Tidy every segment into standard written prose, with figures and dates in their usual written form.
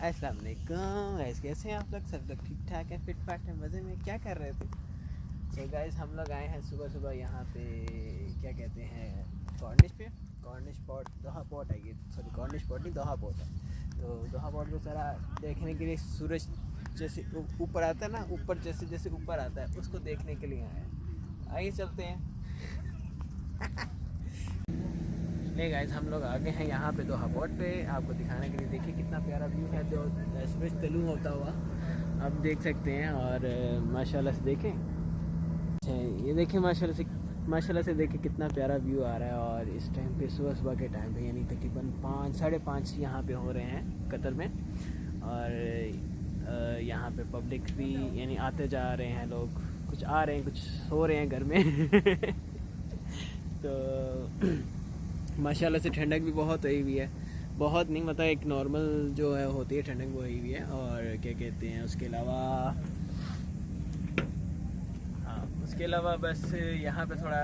अस्सलाम वालेकुम गाइस, कैसे हैं आप लोग? सब लोग ठीक ठाक हैं, फिट फाट हैं, मज़े में? क्या कर रहे थे? तो गाइस हम लोग आए हैं सुबह सुबह यहाँ पे, क्या कहते हैं, कॉर्निश पे। कॉर्निश पॉट, दोहा पॉट है ये, सॉरी कॉर्निश पॉट नहीं, दोहा पॉट है। तो दोहा पॉट को सारा देखने के लिए सूरज जैसे ऊपर आता है ना, ऊपर जैसे जैसे ऊपर आता है उसको देखने के लिए आए हैं। आइए चलते हैं। नहीं गाइस, हम लोग आगे हैं यहाँ पे दोहा पॉट पे, आपको दिखाने के लिए। देखिए कितना प्यारा व्यू है, जो सूरज तलू होता हुआ आप देख सकते हैं। और माशाल्लाह से देखें, अच्छा ये देखें, माशाल्लाह से देखें कितना प्यारा व्यू आ रहा है। और इस टाइम पे सुबह सुबह के टाइम पे, यानी तकरीबन 5 साढ़े 5 यहाँ पे हो रहे हैं कतर में। और यहाँ पे पब्लिक भी यानी आते जा रहे हैं लोग, कुछ आ रहे हैं, कुछ सो रहे हैं घर में। तो माशाल्लाह से ठंडक भी बहुत हुई हुई है, बहुत नहीं मतलब एक नॉर्मल जो है होती है ठंडक वो हुई हुई है। और क्या कहते हैं उसके अलावा, हाँ उसके अलावा बस यहाँ पे थोड़ा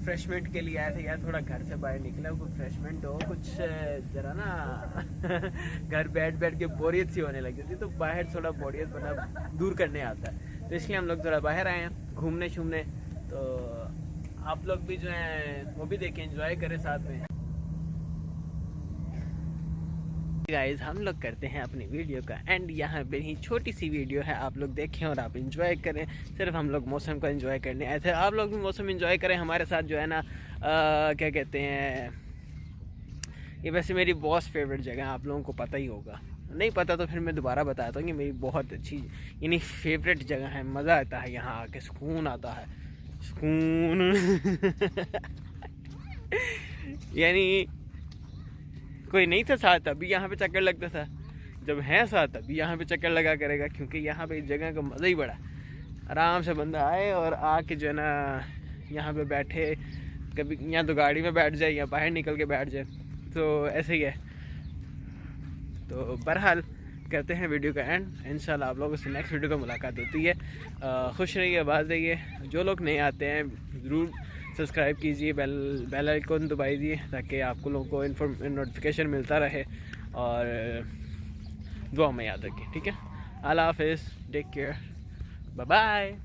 फ्रेशमेंट के लिए आए थे यार, थोड़ा घर से बाहर निकला, कुछ फ्रेशमेंट हो, कुछ ज़रा ना घर बैठ बैठ के बोरियत सी होने लगी थी, तो बाहर थोड़ा बोरियत बना दूर करने आता है, तो इसलिए हम लोग थोड़ा बाहर आए हैं घूमने शूमने। तो आप लोग भी जो हैं वो भी देखें, एंजॉय करें साथ में। गाइस हम लोग करते हैं अपनी वीडियो का एंड, यहाँ पे ही छोटी सी वीडियो है, आप लोग देखें और आप एंजॉय करें। सिर्फ हम लोग मौसम को एंजॉय करने आए थे, आप लोग भी मौसम एंजॉय करें हमारे साथ जो है ना। क्या कहते हैं, ये वैसे मेरी बहुत फेवरेट जगह है, आप लोगों को पता ही होगा, नहीं पता तो फिर मैं दोबारा बताता हूँ कि मेरी बहुत अच्छी यानी फेवरेट जगह है। मज़ा आता है यहाँ आके, सुकून आता है, सुकून। यानी कोई नहीं था साथ अभी यहाँ पे चक्कर लगता था, जब है साथ अभी यहाँ पे चक्कर लगा करेगा, क्योंकि यहाँ पे इस जगह का मज़ा ही बड़ा। आराम से बंदा आए और आके जो है ना यहाँ पे बैठे, कभी या तो गाड़ी में बैठ जाए या बाहर निकल के बैठ जाए, तो ऐसे ही है। तो बहरहाल करते हैं वीडियो का एंड, इंशाल्लाह आप लोगों से नेक्स्ट वीडियो में मुलाकात होती है। खुश रहिए, आबाद रहिए। जो लोग नहीं आते हैं ज़रूर सब्सक्राइब कीजिए, बेल आइकन दबाइए, ताकि आपको लोगों को नोटिफिकेशन मिलता रहे। और दुआ में याद रखें, ठीक है। अल्लाह हाफिज़, टेक केयर, बाय बाय।